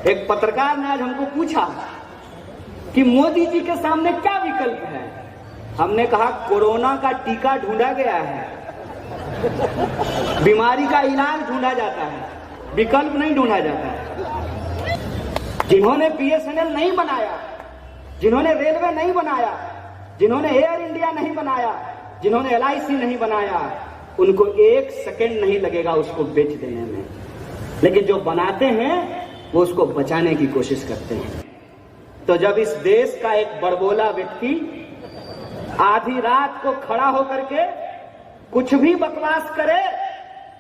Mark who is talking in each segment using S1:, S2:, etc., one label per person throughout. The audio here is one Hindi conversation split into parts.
S1: एक पत्रकार ने आज हमको पूछा कि मोदी जी के सामने क्या विकल्प है। हमने कहा कोरोना का टीका ढूंढा गया है, बीमारी का इलाज ढूंढा जाता है, विकल्प नहीं ढूंढा जाता है। जिन्होंने बीएसएनएल नहीं बनाया, जिन्होंने रेलवे नहीं बनाया, जिन्होंने एयर इंडिया नहीं बनाया, जिन्होंने एलआईसी नहीं बनाया, उनको एक सेकंड नहीं लगेगा उसको बेच देने में। लेकिन जो बनाते हैं वो उसको बचाने की कोशिश करते हैं। तो जब इस देश का एक बड़बोला व्यक्ति आधी रात को खड़ा होकर के कुछ भी बकवास करे,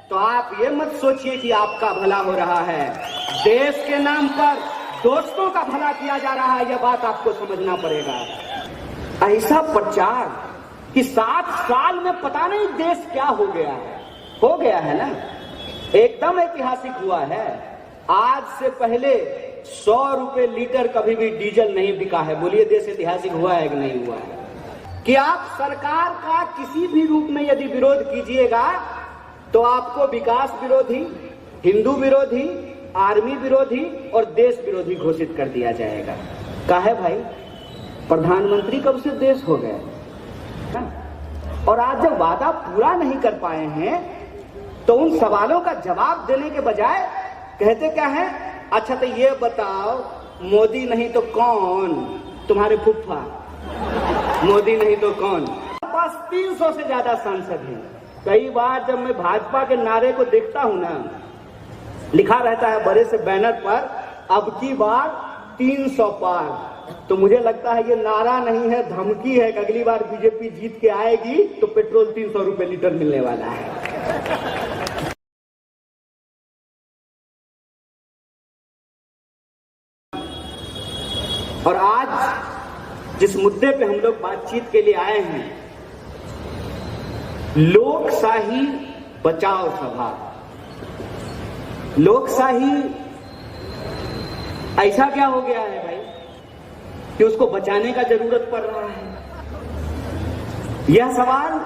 S1: तो आप ये मत सोचिए कि आपका भला हो रहा है। देश के नाम पर दोस्तों का भला किया जा रहा है, यह बात आपको समझना पड़ेगा। ऐसा प्रचार कि 7 साल में पता नहीं देश क्या हो गया है ना, एकदम ऐतिहासिक हुआ है। आज से पहले 100 रुपए लीटर कभी भी डीजल नहीं बिका है। बोलिए देश ऐतिहासिक हुआ है कि नहीं हुआ है? कि आप सरकार का किसी भी रूप में यदि विरोध कीजिएगा तो आपको विकास विरोधी, हिंदू विरोधी, आर्मी विरोधी और देश विरोधी घोषित कर दिया जाएगा। काहे भाई, प्रधानमंत्री कब से देश हो गए, और आज जब वादा पूरा नहीं कर पाए हैं तो उन सवालों का जवाब देने के बजाय कहते क्या है, अच्छा तो ये बताओ मोदी नहीं तो कौन, तुम्हारे फुफ्फा, मोदी नहीं तो कौन। पास 300 से ज्यादा सांसद हैं। कई बार जब मैं भाजपा के नारे को देखता हूं ना, लिखा रहता है बड़े से बैनर पर अब की बार 300 पार, तो मुझे लगता है ये नारा नहीं है, धमकी है कि अगली बार बीजेपी जीत के आएगी तो पेट्रोल 300 रुपए लीटर मिलने वाला है। और आज जिस मुद्दे पे हम लोग बातचीत के लिए आए हैं, लोकशाही बचाओ सभा। लोकशाही ऐसा क्या हो गया है भाई कि उसको बचाने का जरूरत पड़ रहा है? यह सवाल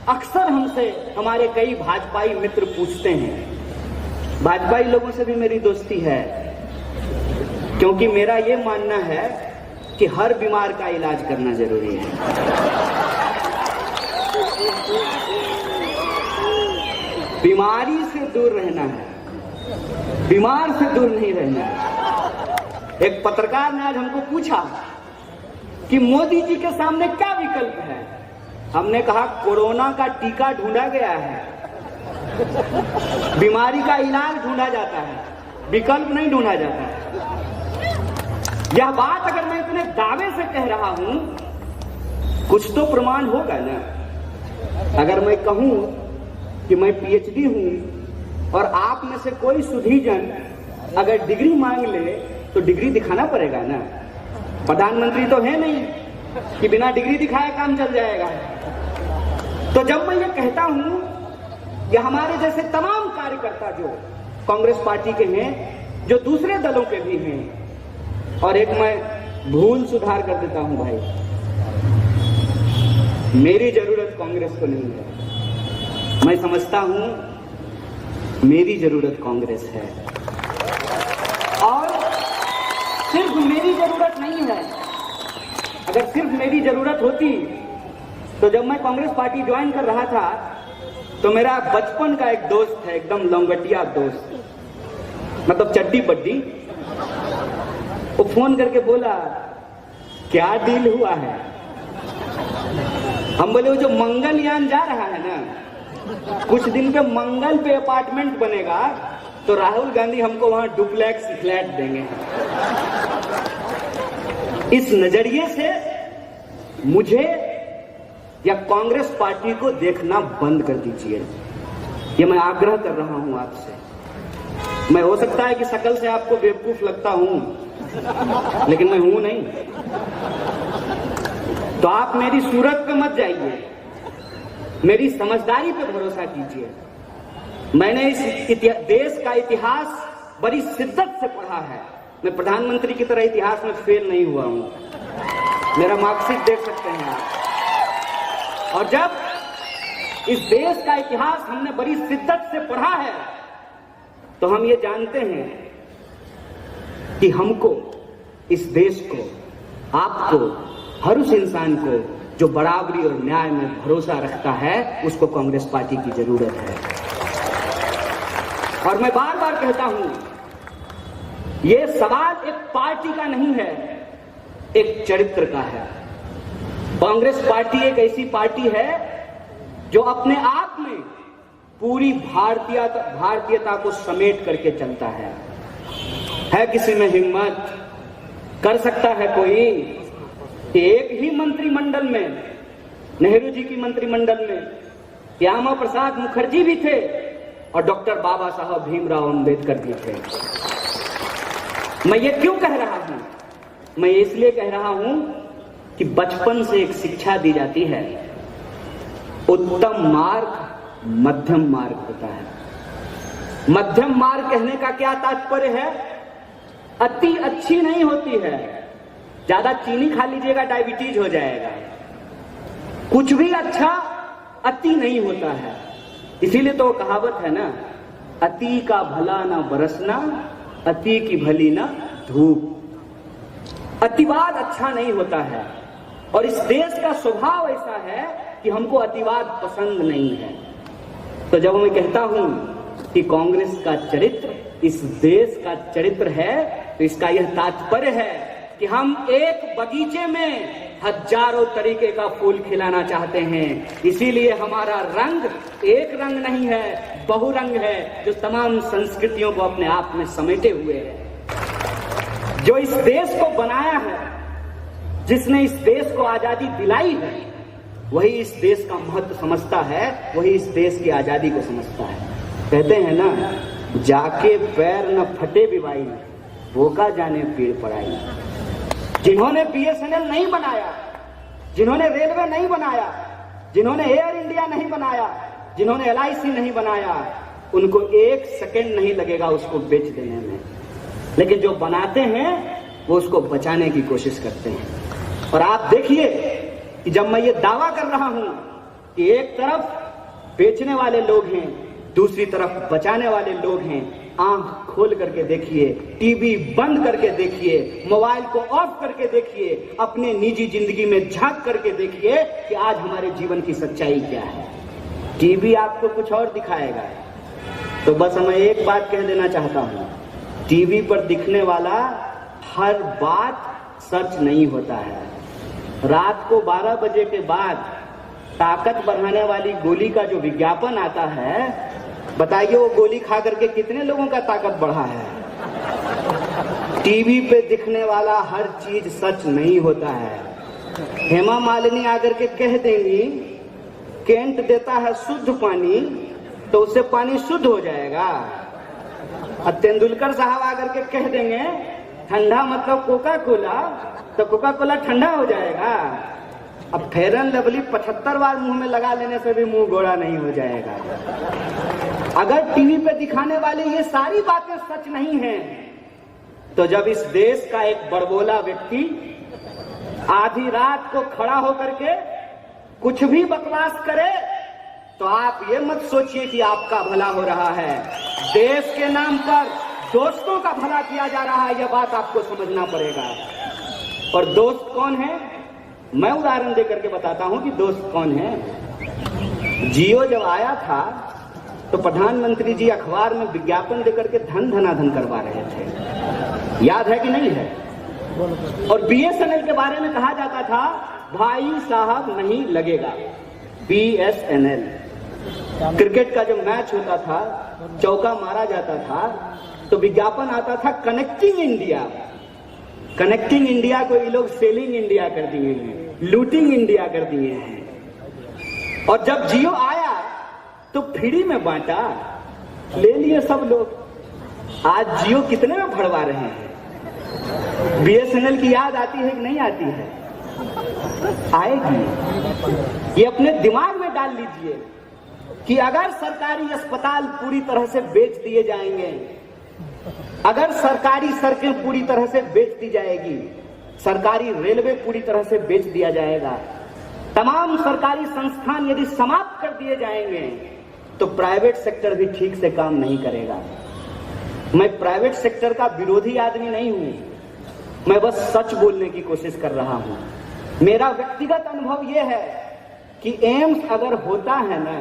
S1: अक्सर हमसे हमारे कई भाजपाई मित्र पूछते हैं। भाजपाई लोगों से भी मेरी दोस्ती है, क्योंकि मेरा यह मानना है कि हर बीमार का इलाज करना जरूरी है। बीमारी से दूर रहना है, बीमार से दूर नहीं रहना है। एक पत्रकार ने आज हमको पूछा कि मोदी जी के सामने क्या विकल्प है। हमने कहा कोरोना का टीका ढूंढा गया है, बीमारी का इलाज ढूंढा जाता है, विकल्प नहीं ढूंढा जाता है। यह बात अगर मैं इतने दावे से कह रहा हूं, कुछ तो प्रमाण होगा ना। अगर मैं कहूं कि मैं पीएचडी हूं और आप में से कोई सुधीजन अगर डिग्री मांग ले तो डिग्री दिखाना पड़ेगा ना। प्रधानमंत्री तो है नहीं कि बिना डिग्री दिखाए काम चल जाएगा। तो जब मैं ये कहता हूं, ये हमारे जैसे तमाम कार्यकर्ता जो कांग्रेस पार्टी के हैं, जो दूसरे दलों के भी हैं, और एक मैं भूल सुधार कर देता हूं भाई, मेरी जरूरत कांग्रेस को नहीं है। मैं समझता हूं मेरी जरूरत कांग्रेस है, और सिर्फ मेरी जरूरत नहीं है। अगर सिर्फ मेरी जरूरत होती तो जब मैं कांग्रेस पार्टी ज्वाइन कर रहा था तो मेरा बचपन का एक दोस्त है, एकदम लंगटिया दोस्त, मतलब चड्डी बड्डी, वो फोन करके बोला क्या डील हुआ है। हम बोले वो जो मंगलयान जा रहा है ना, कुछ दिन पे मंगल पे अपार्टमेंट बनेगा तो राहुल गांधी हमको वहां डुप्लेक्स फ्लैट देंगे। इस नजरिए से मुझे या कांग्रेस पार्टी को देखना बंद कर दीजिए, ये मैं आग्रह कर रहा हूं आपसे। मैं हो सकता है कि शक्ल से आपको बेवकूफ लगता हूं, लेकिन मैं हूं नहीं। तो आप मेरी सूरत पे मत जाइए, मेरी समझदारी पे भरोसा कीजिए। मैंने इस देश का इतिहास बड़ी शिद्दत से पढ़ा है। मैं प्रधानमंत्री की तरह इतिहास में फेल नहीं हुआ हूं। मेरा मार्कशीट देख सकते हैं आप। और जब इस देश का इतिहास हमने बड़ी शिद्दत से पढ़ा है तो हम ये जानते हैं कि हमको, इस देश को, आपको, हर उस इंसान को जो बराबरी और न्याय में भरोसा रखता है, उसको कांग्रेस पार्टी की जरूरत है। और मैं बार बार कहता हूं, यह सवाल एक पार्टी का नहीं है, एक चरित्र का है। कांग्रेस पार्टी एक ऐसी पार्टी है जो अपने आप में पूरी भारतीयता को समेट करके चलता है किसी में हिम्मत, कर सकता है कोई कि एक ही मंत्रिमंडल में, नेहरू जी की मंत्रिमंडल में श्यामा प्रसाद मुखर्जी भी थे और डॉक्टर बाबा साहब भीमराव अंबेडकर भी थे। मैं ये क्यों कह रहा हूं? मैं इसलिए कह रहा हूं कि बचपन से एक शिक्षा दी जाती है, उत्तम मार्ग मध्यम मार्ग होता है। मध्यम मार्ग कहने का क्या तात्पर्य है? अति अच्छी नहीं होती है, ज्यादा चीनी खा लीजिएगा डायबिटीज हो जाएगा। कुछ भी अच्छा अति नहीं होता है। इसीलिए तो कहावत है ना, अति का भला ना बरसना, अति की भली ना धूप। अतिवाद अच्छा नहीं होता है और इस देश का स्वभाव ऐसा है कि हमको अतिवाद पसंद नहीं है। तो जब मैं कहता हूं कि कांग्रेस का चरित्र इस देश का चरित्र है, तो इसका यह तात्पर्य है कि हम एक बगीचे में हजारों तरीके का फूल खिलाना चाहते हैं। इसीलिए हमारा रंग एक रंग नहीं है, बहुरंग है, जो तमाम संस्कृतियों को अपने आप में समेटे हुए है। जो इस देश को बनाया है, जिसने इस देश को आजादी दिलाई है, वही इस देश का महत्व समझता है, वही इस देश की आजादी को समझता है। कहते हैं ना, जाके पैर न फटे बिवाई, वो का जाने पीड़ पड़ाई। जिन्होंने बीएसएनएल नहीं बनाया, जिन्होंने रेलवे नहीं बनाया, जिन्होंने एयर इंडिया नहीं बनाया, जिन्होंने एलआईसी नहीं बनाया, उनको एक सेकंड नहीं लगेगा उसको बेच देने में। लेकिन जो बनाते हैं वो उसको बचाने की कोशिश करते हैं। और आप देखिए कि जब मैं ये दावा कर रहा हूं कि एक तरफ बेचने वाले लोग हैं, दूसरी तरफ बचाने वाले लोग हैं, आंख खोल करके देखिए, टीवी बंद करके देखिए, मोबाइल को ऑफ करके देखिए, अपने निजी जिंदगी में झांक करके देखिए कि आज हमारे जीवन की सच्चाई क्या है। टीवी आपको कुछ और दिखाएगा। तो बस मैं एक बात कह देना चाहता हूं, टीवी पर दिखने वाला हर बात सच नहीं होता है। रात को 12 बजे के बाद ताकत बढ़ाने वाली गोली का जो विज्ञापन आता है, बताइए वो गोली खा करके कितने लोगों का ताकत बढ़ा है। टीवी पे दिखने वाला हर चीज सच नहीं होता है। हेमा मालिनी आकर के कह देंगी केंट देता है शुद्ध पानी, तो उससे पानी शुद्ध हो जाएगा। और तेंदुलकर साहब आकर के कह देंगे ठंडा मतलब कोका कोला, तो कोका कोला ठंडा हो जाएगा। अब फेयर एंड लवली 75 बार मुंह में लगा लेने से भी मुंह गोरा नहीं हो जाएगा। अगर टीवी पे दिखाने वाले ये सारी बातें सच नहीं हैं, तो जब इस देश का एक बड़बोला व्यक्ति आधी रात को खड़ा होकर के कुछ भी बकवास करे, तो आप ये मत सोचिए कि आपका भला हो रहा है। देश के नाम पर दोस्तों का भला किया जा रहा है, यह बात आपको समझना पड़ेगा। और दोस्त कौन है, मैं उदाहरण देकर के बताता हूं कि दोस्त कौन है। जियो जब आया था तो प्रधानमंत्री जी अखबार में विज्ञापन देकर के धन धनाधन करवा रहे थे, याद है कि नहीं है? और बीएसएनएल के बारे में कहा जाता था भाई साहब नहीं लगेगा। बीएसएनएल क्रिकेट का जो मैच होता था, चौका मारा जाता था, तो विज्ञापन आता था कनेक्टिंग इंडिया। कनेक्टिंग इंडिया को ये लोग सेलिंग इंडिया कर दिए हैं, लूटिंग इंडिया कर दिए हैं। और जब जियो आया तो फ्री में बांटा, ले लिए सब लोग। आज जियो कितने में भरवा रहे हैं? बीएसएनएल की याद आती है कि नहीं आती है? आएगी। ये अपने दिमाग में डाल लीजिए कि अगर सरकारी अस्पताल पूरी तरह से बेच दिए जाएंगे, अगर सरकारी सड़कें पूरी तरह से बेच दी जाएगी, सरकारी रेलवे पूरी तरह से बेच दिया जाएगा, तमाम सरकारी संस्थान यदि समाप्त कर दिए जाएंगे, तो प्राइवेट सेक्टर भी ठीक से काम नहीं करेगा। मैं प्राइवेट सेक्टर का विरोधी आदमी नहीं हूं, मैं बस सच बोलने की कोशिश कर रहा हूं। मेरा व्यक्तिगत अनुभव यह है कि एम्स अगर होता है ना,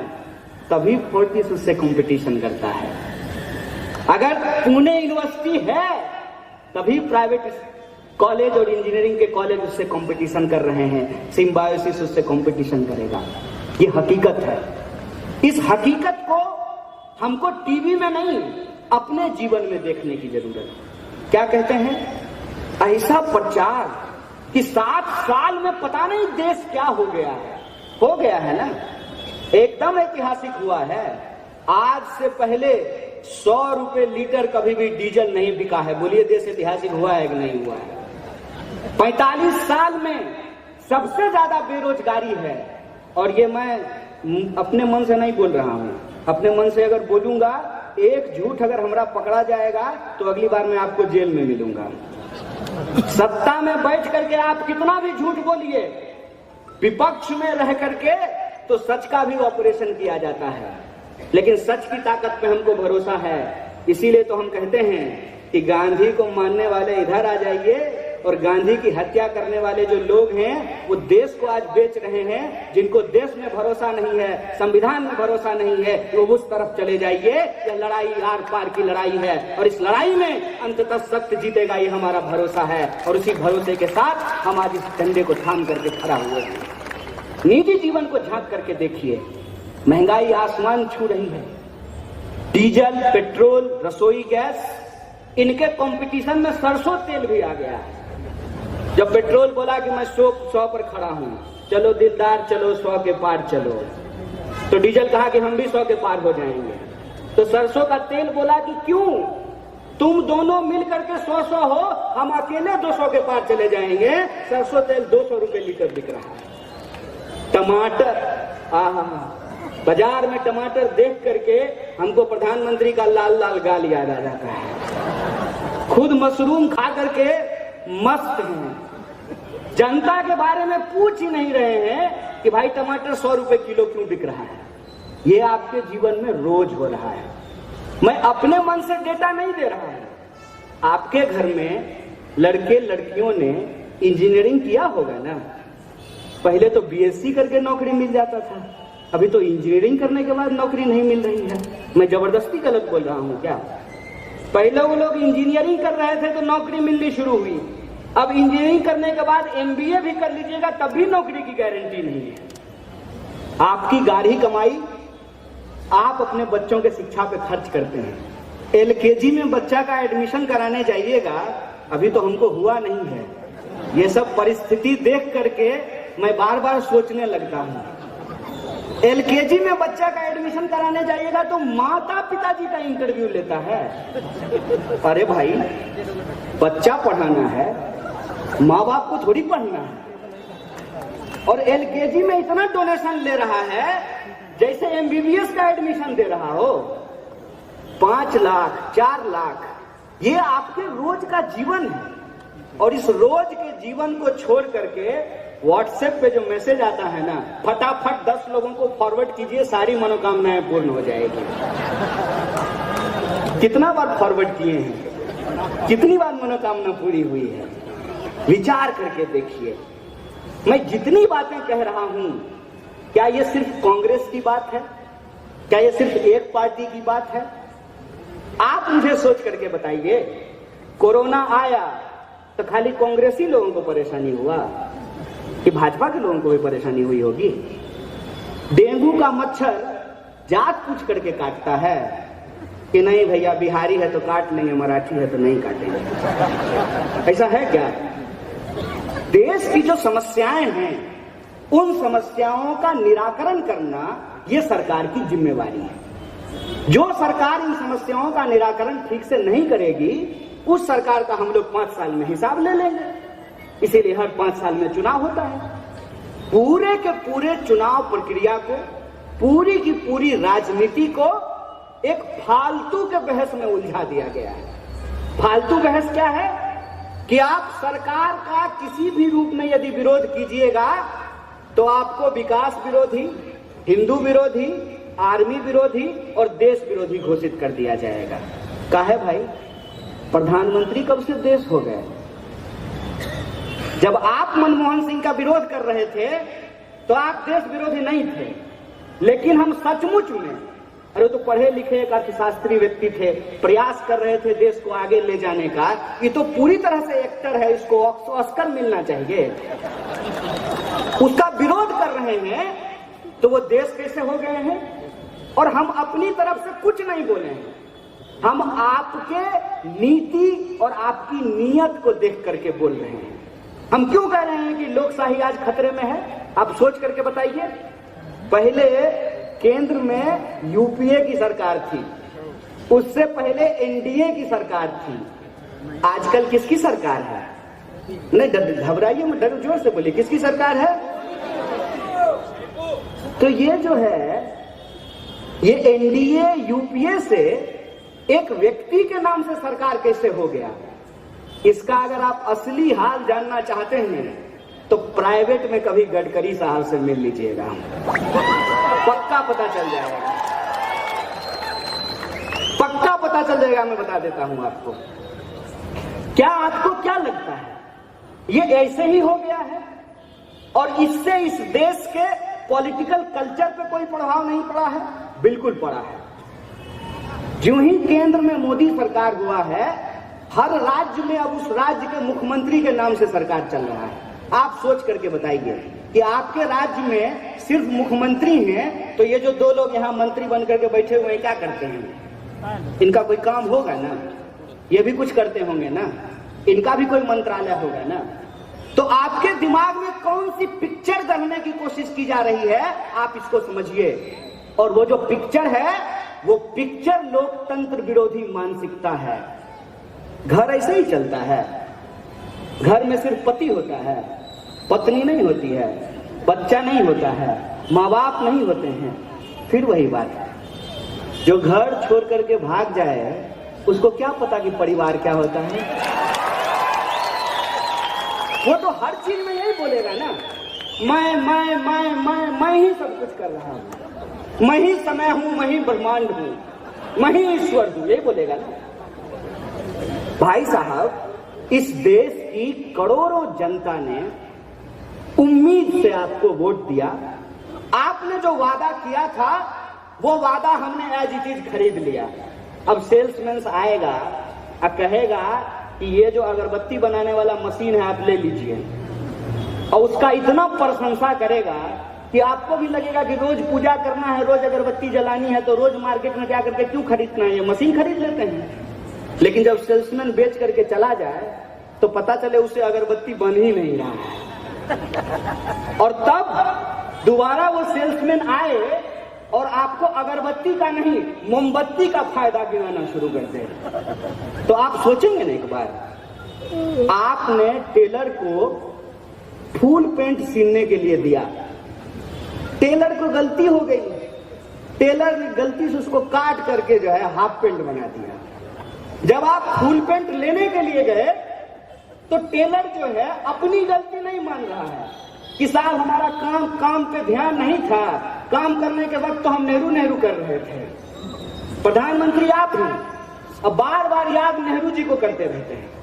S1: तभी फोर्टिस उससे कंपटीशन करता है। अगर पुणे यूनिवर्सिटी है, तभी प्राइवेट कॉलेज और इंजीनियरिंग के कॉलेज उससे कंपटीशन कर रहे हैं, सिम्बायोसिस उससे कंपटीशन करेगा। ये हकीकत है। इस हकीकत को हमको टीवी में नहीं, अपने जीवन में देखने की जरूरत है। क्या कहते हैं? ऐसा प्रचार कि 7 साल में पता नहीं देश क्या हो गया है ना, एकदम ऐतिहासिक हुआ है। आज से पहले 100 रुपए लीटर कभी भी डीजल नहीं बिका है। बोलिए देश ऐतिहासिक हुआ है कि नहीं हुआ है? 45 साल में सबसे ज्यादा बेरोजगारी है। और ये मैं अपने मन से नहीं बोल रहा हूं, अपने मन से अगर बोलूंगा, एक झूठ अगर हमरा पकड़ा जाएगा तो अगली बार मैं आपको जेल में मिलूंगा। सत्ता में बैठ करके आप कितना भी झूठ बोलिए, विपक्ष में रह करके तो सच का भी ऑपरेशन किया जाता है, लेकिन सच की ताकत पे हमको भरोसा है। इसीलिए तो हम कहते हैं कि गांधी को मानने वाले इधर आ जाइए, और गांधी की हत्या करने वाले जो लोग हैं वो देश को आज बेच रहे हैं। जिनको देश में भरोसा नहीं है, संविधान में भरोसा नहीं है, वो उस तरफ चले जाइए। यह लड़ाई आर पार की लड़ाई है, और इस लड़ाई में अंततः सत्य जीतेगा, ये हमारा भरोसा है। और उसी भरोसे के साथ हम आज इस झंडे को थाम करके खड़ा हुए हैं। निजी जीवन को झांक करके देखिए, महंगाई आसमान छू रही है। डीजल, पेट्रोल, रसोई गैस, इनके कंपटीशन में सरसों तेल भी आ गया है। जब पेट्रोल बोला कि मैं 100 पर खड़ा हूं, चलो दिलदार चलो 100 के पार चलो, तो डीजल कहा कि हम भी 100 के पार हो जाएंगे। तो सरसों का तेल बोला कि क्यों, तुम दोनों मिल करके 100 हो, हम अकेले 200 के पार चले जाएंगे। सरसों तेल 200 रुपए लीटर बिक रहा है। टमाटर, बाजार में टमाटर देख करके हमको प्रधानमंत्री का लाल लाल गाल याद आ जाता है। खुद मशरूम खा करके मस्त हैं, जनता के बारे में पूछ ही नहीं रहे हैं कि भाई टमाटर 100 रुपए किलो क्यों बिक रहा है। ये आपके जीवन में रोज हो रहा है। मैं अपने मन से डेटा नहीं दे रहा हूं। आपके घर में लड़के लड़कियों ने इंजीनियरिंग किया होगा ना। पहले तो बीएससी करके नौकरी मिल जाता था, अभी तो इंजीनियरिंग करने के बाद नौकरी नहीं मिल रही है। मैं जबरदस्ती गलत बोल रहा हूं क्या? पहले वो लोग इंजीनियरिंग कर रहे थे तो नौकरी मिलनी शुरू हुई। अब इंजीनियरिंग करने के बाद एमबीए भी कर लीजिएगा तब भी नौकरी की गारंटी नहीं है। आपकी गाढ़ी कमाई आप अपने बच्चों के शिक्षा पे खर्च करते हैं। एलकेजी में बच्चा का एडमिशन कराने जाइएगा, अभी तो हमको हुआ नहीं है। ये सब परिस्थिति देख करके मैं बार बार सोचने लगता हूँ। एलकेजी में बच्चा का एडमिशन कराने जाइएगा तो माता पिताजी का इंटरव्यू लेता है। अरे भाई, बच्चा पढ़ाना है, माँ बाप को थोड़ी पढ़ना है। और एलकेजी में इतना डोनेशन ले रहा है जैसे एमबीबीएस का एडमिशन दे रहा हो। 5 लाख 4 लाख, ये आपके रोज का जीवन है। और इस रोज के जीवन को छोड़ करके व्हाट्सएप पे जो मैसेज आता है ना, फटाफट 10 लोगों को फॉरवर्ड कीजिए, सारी मनोकामनाएं पूर्ण हो जाएगी। कितना बार फॉरवर्ड किए हैं, कितनी बार मनोकामना पूरी हुई है, विचार करके देखिए। मैं जितनी बातें कह रहा हूं, क्या ये सिर्फ कांग्रेस की बात है? क्या ये सिर्फ एक पार्टी की बात है? आप मुझे सोच करके बताइए, कोरोना आया तो खाली कांग्रेसी लोगों को परेशानी हुआ कि भाजपा के लोगों को भी परेशानी हुई होगी? डेंगू का मच्छर जात पूछ करके काटता है कि नहीं भैया बिहारी है तो काट लेंगे, मराठी है तो नहीं काटेंगे। ऐसा है क्या? देश की जो समस्याएं हैं, उन समस्याओं का निराकरण करना ये सरकार की जिम्मेवारी है। जो सरकार इन समस्याओं का निराकरण ठीक से नहीं करेगी, उस सरकार का हम लोग 5 साल में हिसाब ले लेंगे। इसीलिए हर 5 साल में चुनाव होता है। पूरे के पूरे चुनाव प्रक्रिया को, पूरी की पूरी राजनीति को एक फालतू के बहस में उलझा दिया गया है। फालतू बहस क्या है कि आप सरकार का किसी भी रूप में यदि विरोध कीजिएगा तो आपको विकास विरोधी, हिंदू विरोधी, आर्मी विरोधी और देश विरोधी घोषित कर दिया जाएगा। काहे भाई, प्रधानमंत्री कब से देश हो गए? जब आप मनमोहन सिंह का विरोध कर रहे थे तो आप देश विरोधी नहीं थे, लेकिन हम सचमुच में, अरे तो पढ़े लिखे एक अर्थशास्त्री व्यक्ति थे, प्रयास कर रहे थे देश को आगे ले जाने का। ये तो पूरी तरह से एक्टर है, इसको ऑस्कर मिलना चाहिए। उसका विरोध कर रहे हैं तो वो देश कैसे हो गए हैं? और हम अपनी तरफ से कुछ नहीं बोले हैं, हम आपके नीति और आपकी नीयत को देख करके बोल रहे हैं। हम क्यों कह रहे हैं कि लोकशाही आज खतरे में है? आप सोच करके बताइए। पहले केंद्र में यूपीए की सरकार थी, उससे पहले एनडीए की सरकार थी, आजकल किसकी सरकार है? नहीं घबराइए मत, डरो, जोर से बोलिए, किसकी सरकार है? तो ये जो है, ये एनडीए यूपीए से एक व्यक्ति के नाम से सरकार कैसे हो गया? इसका अगर आप असली हाल जानना चाहते हैं तो प्राइवेट में कभी गडकरी साहब से मिल लीजिएगा, पक्का पता चल जाएगा, पक्का पता चल जाएगा। मैं बता देता हूं आपको। क्या आपको क्या लगता है ये ऐसे ही हो गया है और इससे इस देश के पॉलिटिकल कल्चर पे कोई प्रभाव नहीं पड़ा है? बिल्कुल पड़ा है। जो ही केंद्र में मोदी सरकार हुआ है, हर राज्य में अब उस राज्य के मुख्यमंत्री के नाम से सरकार चल रहा है। आप सोच करके बताइए कि आपके राज्य में सिर्फ मुख्यमंत्री हैं, तो ये जो दो लोग यहाँ मंत्री बन करके बैठे हुए हैं क्या करते हैं? इनका कोई काम होगा ना? ये भी कुछ करते होंगे ना? इनका भी कोई मंत्रालय होगा ना? तो आपके दिमाग में कौन सी पिक्चर गढ़ने की कोशिश की जा रही है, आप इसको समझिए। और वो जो पिक्चर है, वो पिक्चर लोकतंत्र विरोधी मानसिकता है। घर ऐसे ही चलता है, घर में सिर्फ पति होता है, पत्नी नहीं होती है, बच्चा नहीं होता है, माँ बाप नहीं होते हैं। फिर वही बात है, जो घर छोड़ करके भाग जाए उसको क्या पता कि परिवार क्या होता है? वो तो हर चीज में यही बोलेगा ना, मैं ही सब कुछ कर रहा हूं, मैं ही समय हूं, मैं ही ब्रह्मांड हूं, मैं ही ईश्वर हूं, यही बोलेगा ना। भाई साहब, इस देश की करोड़ों जनता ने उम्मीद से आपको वोट दिया। आपने जो वादा किया था वो वादा हमने एज इट इज खरीद लिया। अब सेल्समैन आएगा और कहेगा कि ये जो अगरबत्ती बनाने वाला मशीन है आप ले लीजिए, और उसका इतना प्रशंसा करेगा कि आपको भी लगेगा कि रोज पूजा करना है, रोज अगरबत्ती जलानी है, तो रोज मार्केट में क्या करके क्यों खरीदना है, ये मशीन खरीद लेते हैं। लेकिन जब सेल्समैन बेच करके चला जाए तो पता चले उसे अगरबत्ती बन ही नहीं रहा है, और तब दोबारा वो सेल्समैन आए और आपको अगरबत्ती का नहीं मोमबत्ती का फायदा गिनाना शुरू कर दे। तो आप सोचेंगे ना एक बार, आपने टेलर को फुल पेंट सीने के लिए दिया, टेलर को गलती हो गई, टेलर ने गलती से उसको काट करके जो है हाफ पेंट बना दिया। जब आप फुल पेंट लेने के लिए गए तो टेलर जो है अपनी गलती नहीं मान रहा है कि साहब हमारा काम पे ध्यान नहीं था, काम करने के वक्त तो हम नेहरू कर रहे थे। प्रधानमंत्री आप हैं, अब बार बार याद नेहरू जी को करते रहते हैं।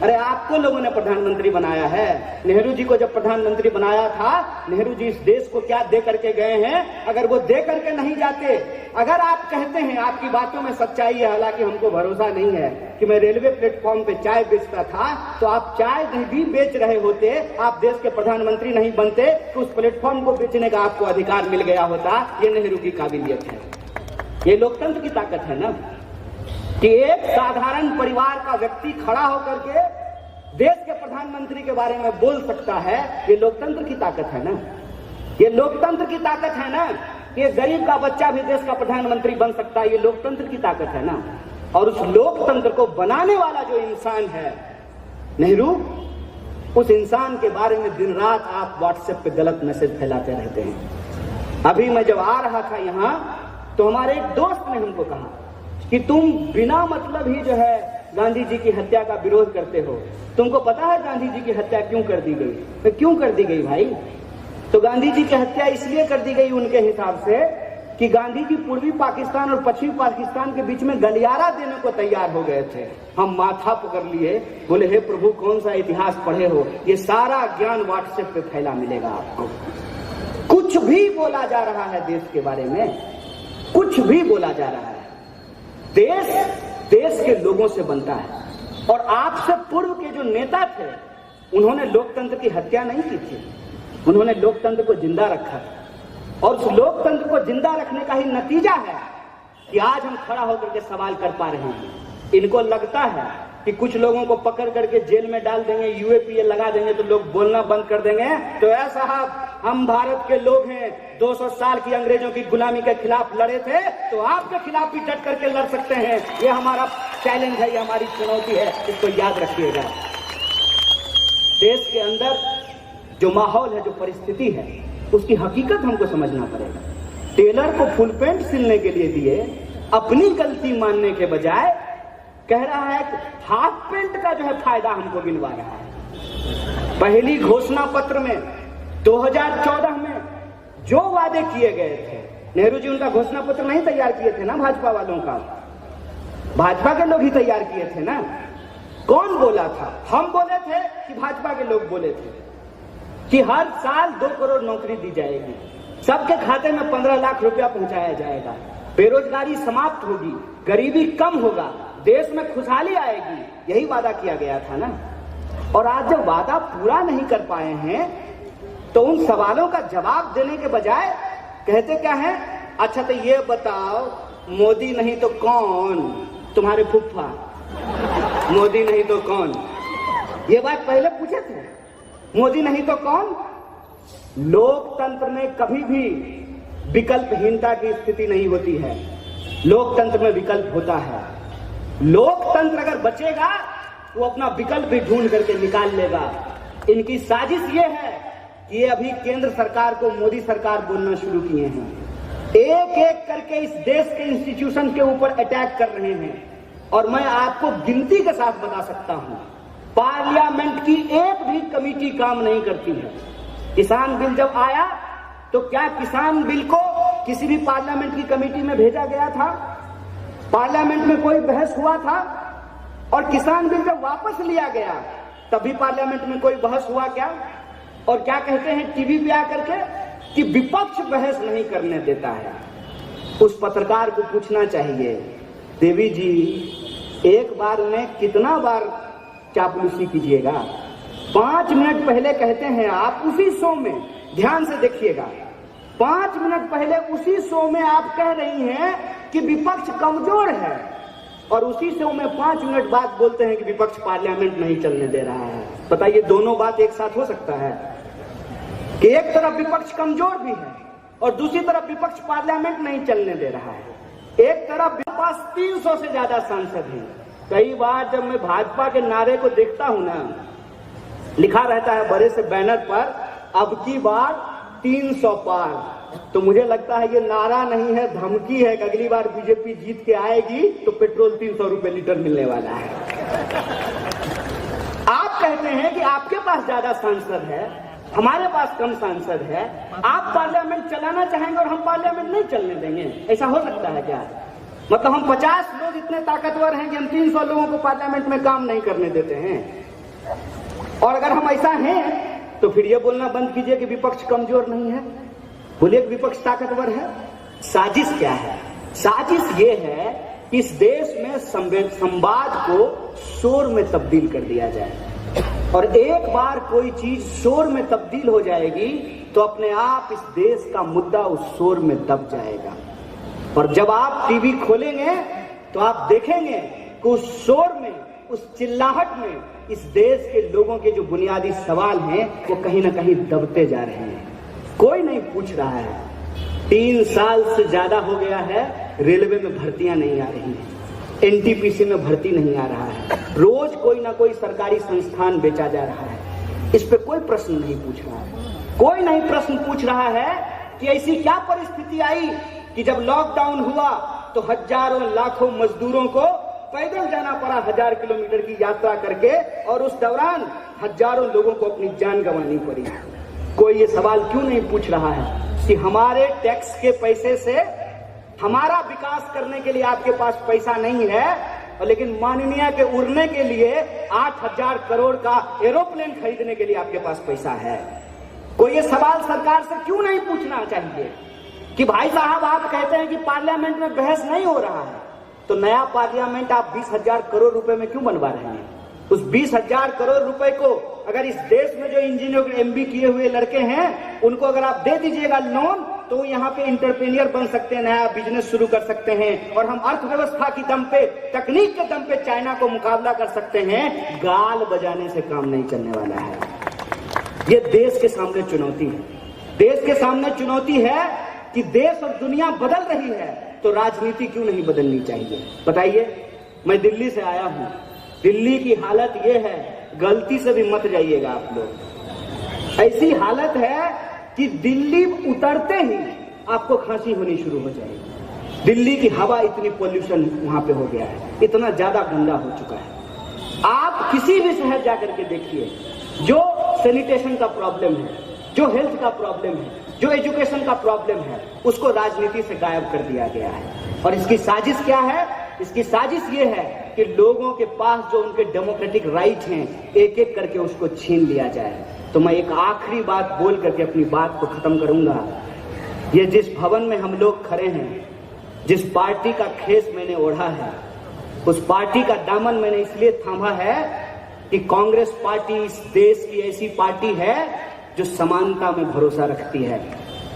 S1: अरे आपको लोगों ने प्रधानमंत्री बनाया है, नेहरू जी को जब प्रधानमंत्री बनाया था, नेहरू जी इस देश को क्या दे करके गए हैं? अगर वो दे करके नहीं जाते, अगर आप कहते हैं, आपकी बातों में सच्चाई है, हालांकि हमको भरोसा नहीं है कि मैं रेलवे प्लेटफॉर्म पे चाय बेचता था, तो आप चाय नहीं भी बेच रहे होते, आप देश के प्रधानमंत्री नहीं बनते, तो उस प्लेटफॉर्म को बेचने का आपको अधिकार मिल गया होता। ये नेहरू की काबिलियत है, ये लोकतंत्र की ताकत है ना, कि एक साधारण परिवार का व्यक्ति खड़ा होकर के देश के प्रधानमंत्री के बारे में बोल सकता है। ये लोकतंत्र की ताकत है ना, ये लोकतंत्र की ताकत है ना, कि गरीब का बच्चा भी देश का प्रधानमंत्री बन सकता है, ये लोकतंत्र की ताकत है ना। और उस लोकतंत्र को बनाने वाला जो इंसान है नेहरू, उस इंसान के बारे में दिन रात आप व्हाट्सएप पे गलत मैसेज फैलाते रहते हैं। अभी मैं जब आ रहा था यहाँ, तो हमारे एक दोस्त ने हमको कहा कि तुम बिना मतलब ही जो है गांधी जी की हत्या का विरोध करते हो, तुमको पता है गांधी जी की हत्या क्यों कर दी गई? तो क्यों कर दी गई भाई? तो गांधी जी की हत्या इसलिए कर दी गई उनके हिसाब से कि गांधी जी पूर्वी पाकिस्तान और पश्चिमी पाकिस्तान के बीच में गलियारा देने को तैयार हो गए थे। हम माथा पकड़ लिए, बोले हे प्रभु कौन सा इतिहास पढ़े हो, ये सारा ज्ञान व्हाट्सएप पे फैला मिलेगा आपको। कुछ भी बोला जा रहा है देश के बारे में, कुछ भी बोला जा रहा है। देश के लोगों से बनता है। और आपसे पूर्व के जो नेता थे उन्होंने लोकतंत्र की हत्या नहीं की थी, उन्होंने लोकतंत्र को जिंदा रखा था। और उस लोकतंत्र को जिंदा रखने का ही नतीजा है कि आज हम खड़ा होकर के सवाल कर पा रहे हैं। इनको लगता है कि कुछ लोगों को पकड़ करके जेल में डाल देंगे, यूएपीए लगा देंगे तो लोग बोलना बंद कर देंगे। तो ऐसा साहब, हम भारत के लोग हैं, 200 साल की अंग्रेजों की गुलामी के खिलाफ लड़े थे, तो आपके खिलाफ भी डट करके लड़ सकते हैं। ये हमारा चैलेंज है, ये हमारी चुनौती है, इसको याद रखिएगा। देश के अंदर जो माहौल है, जो परिस्थिति है, उसकी हकीकत हमको समझना पड़ेगा। टेलर को फुल पैंट सिलने के लिए दिए, अपनी गलती मानने के बजाय कह रहा है कि हाफ पैंट का जो है फायदा हमको गिनवा रहा है। पहली घोषणा पत्र में 2014 में जो वादे किए गए थे, नेहरू जी उनका घोषणा पत्र नहीं तैयार किए थे ना, भाजपा वालों का, भाजपा के लोग ही तैयार किए थे ना। कौन बोला था? हम बोले थे कि भाजपा के लोग बोले थे कि हर साल 2 करोड़ नौकरी दी जाएगी, सबके खाते में 15 लाख रुपया पहुंचाया जाएगा, बेरोजगारी समाप्त होगी, गरीबी कम होगा, देश में खुशहाली आएगी। यही वादा किया गया था ना। और आज जब वादा पूरा नहीं कर पाए हैं तो उन सवालों का जवाब देने के बजाय कहते क्या है, अच्छा तो ये बताओ मोदी नहीं तो कौन? तुम्हारे फुफ्फा मोदी नहीं तो कौन? ये बात पहले पूछे थे, मोदी नहीं तो कौन? लोकतंत्र में कभी भी विकल्पहीनता की स्थिति नहीं होती है, लोकतंत्र में विकल्प होता है। लोकतंत्र अगर बचेगा वो अपना विकल्प भी ढूंढ करके निकाल लेगा। इनकी साजिश ये है कि ये अभी केंद्र सरकार को मोदी सरकार बोलना शुरू किए हैं, एक एक करके इस देश के इंस्टीट्यूशन के ऊपर अटैक कर रहे हैं। और मैं आपको गिनती के साथ बता सकता हूं, पार्लियामेंट की एक भी कमेटी काम नहीं करती है। किसान बिल जब आया तो क्या किसान बिल को किसी भी पार्लियामेंट की कमेटी में भेजा गया था? पार्लियामेंट में कोई बहस हुआ था? और किसान बिल जब वापस लिया गया तभी पार्लियामेंट में कोई बहस हुआ क्या? और क्या कहते हैं टीवी पे आकर के कि विपक्ष बहस नहीं करने देता है। उस पत्रकार को पूछना चाहिए, देवी जी एक बार में कितना बार चापलूसी कीजिएगा? 5 मिनट पहले कहते हैं आप उसी शो में, ध्यान से देखिएगा, 5 मिनट पहले उसी शो में आप कह रही हैं कि विपक्ष कमजोर है, और उसी शो में 5 मिनट बाद बोलते हैं कि विपक्ष पार्लियामेंट नहीं चलने दे रहा है। बताइए दोनों बात एक साथ हो सकता है कि एक तरफ विपक्ष कमजोर भी है और दूसरी तरफ विपक्ष पार्लियामेंट नहीं चलने दे रहा है? एक तरफ मेरे पास 300 से ज्यादा सांसद हैं। कई बार जब मैं भाजपा के नारे को देखता हूं ना, लिखा रहता है बड़े से बैनर पर अब की बार 300 पार, तो मुझे लगता है ये नारा नहीं है, धमकी है कि अगली बार बीजेपी जीत के आएगी तो पेट्रोल 300 रुपए लीटर मिलने वाला है। आप कहते हैं कि आपके पास ज्यादा सांसद है, हमारे पास कम सांसद है, आप पार्लियामेंट चलाना चाहेंगे और हम पार्लियामेंट नहीं चलने देंगे। ऐसा हो सकता है क्या? मतलब हम 50 लोग इतने ताकतवर हैं कि हम 300 लोगों को पार्लियामेंट में काम नहीं करने देते हैं? और अगर हम ऐसा हैं तो फिर ये बोलना बंद कीजिए कि विपक्ष कमजोर नहीं है, बोलिए कि विपक्ष ताकतवर है। साजिश क्या है? साजिश ये है कि इस देश में संवाद को शोर में तब्दील कर दिया जाए, और एक बार कोई चीज शोर में तब्दील हो जाएगी तो अपने आप इस देश का मुद्दा उस शोर में दब जाएगा। और जब आप टीवी खोलेंगे तो आप देखेंगे कि उस शोर में, उस चिल्लाहट में इस देश के लोगों के जो बुनियादी सवाल हैं वो कहीं ना कहीं दबते जा रहे हैं। कोई नहीं पूछ रहा है। 3 साल से ज्यादा हो गया है रेलवे में भर्तियां नहीं आ रही हैं, एनटीपीसी में भर्ती नहीं आ रहा है, रोज कोई ना कोई सरकारी संस्थान बेचा जा रहा है। इस पे कोई प्रश्न नहीं पूछ रहा है। कोई नहीं प्रश्न पूछ रहा है कि ऐसी क्या परिस्थिति आई कि जब लॉकडाउन हुआ तो हजारों लाखों मजदूरों को पैदल जाना पड़ा 1000 किलोमीटर की यात्रा करके, और उस दौरान हजारों लोगों को अपनी जान गंवानी पड़ी। कोई ये सवाल क्यों नहीं पूछ रहा है कि हमारे टैक्स के पैसे से हमारा विकास करने के लिए आपके पास पैसा नहीं है, और लेकिन माननीय के उड़ने के लिए 8,000 करोड़ का एरोप्लेन खरीदने के लिए आपके पास पैसा है। कोई ये सवाल सरकार से क्यों नहीं पूछना चाहिए कि भाई साहब आप कहते हैं कि पार्लियामेंट में बहस नहीं हो रहा है, तो नया पार्लियामेंट आप 20,000 करोड़ रुपए में क्यों बनवा रहे हैं? उस 20,000 करोड़ रुपए को अगर इस देश में जो इंजीनियर MBA किए हुए लड़के हैं उनको अगर आप दे दीजिएगा लोन, तो यहाँ पे इंटरप्रेन्योर बन सकते हैं, नया बिजनेस शुरू कर सकते हैं, और हम अर्थव्यवस्था की दम पे, तकनीक के दम पे चाइना को मुकाबला कर सकते हैं। गाल बजाने से काम नहीं चलने वाला है। ये देश के सामने चुनौती है। देश के सामने चुनौती है कि देश और दुनिया बदल रही है, तो राजनीति क्यों नहीं बदलनी चाहिए? बताइए। मैं दिल्ली से आया हूं। दिल्ली की हालत यह है, गलती से भी मत जाइएगा आप लोग। ऐसी हालत है कि दिल्ली उतरते ही आपको खांसी होनी शुरू हो जाएगी। दिल्ली की हवा इतनी पोल्यूशन वहां पे हो गया है, इतना ज्यादा गंदा हो चुका है। आप किसी भी शहर जाकर के देखिए, जो सैनिटेशन का प्रॉब्लम है, जो हेल्थ का प्रॉब्लम है, जो एजुकेशन का प्रॉब्लम है, उसको राजनीति से गायब कर दिया गया है। और इसकी साजिश क्या है? इसकी साजिश ये है कि लोगों के पास जो उनके डेमोक्रेटिक राइट हैं, एक एक करके उसको छीन लिया जाए। तो मैं एक आखिरी बात बोल करके अपनी बात को खत्म करूंगा। ये जिस भवन में हम लोग खड़े हैं, जिस पार्टी का खेस मैंने ओढ़ा है, उस पार्टी का दामन मैंने इसलिए थामा है कि कांग्रेस पार्टी इस देश की ऐसी पार्टी है जो समानता में भरोसा रखती है।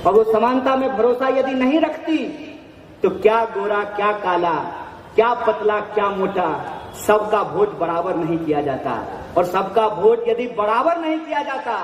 S1: और वो समानता में भरोसा यदि नहीं रखती तो क्या गोरा क्या काला, क्या पतला क्या मोटा, सबका वोट बराबर नहीं किया जाता। और सबका वोट यदि बराबर नहीं किया जाता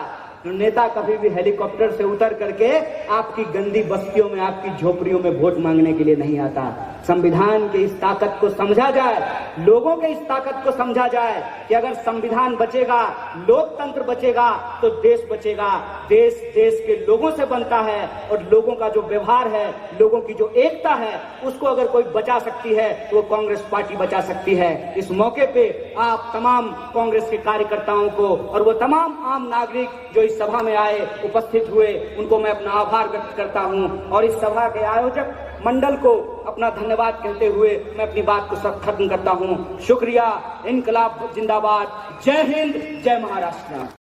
S1: तो नेता कभी भी हेलीकॉप्टर से उतर करके आपकी गंदी बस्तियों में, आपकी झोपड़ियों में वोट मांगने के लिए नहीं आता। संविधान की इस ताकत को समझा जाए, लोगों के इस ताकत को समझा जाए कि अगर संविधान बचेगा, लोकतंत्र बचेगा, तो देश बचेगा। देश देश के लोगों से बनता है, और लोगों का जो व्यवहार है, लोगों की जो एकता है, उसको अगर कोई बचा सकती है तो वो कांग्रेस पार्टी बचा सकती है। इस मौके पे आप तमाम कांग्रेस के कार्यकर्ताओं को और वो तमाम आम नागरिक जो इस सभा में आए, उपस्थित हुए, उनको मैं अपना आभार व्यक्त करता हूं। और इस सभा के आयोजक मंडल को अपना धन्यवाद कहते हुए मैं अपनी बात को सब खत्म करता हूं। शुक्रिया। इनकलाब जिंदाबाद। जय हिंद, जय महाराष्ट्र।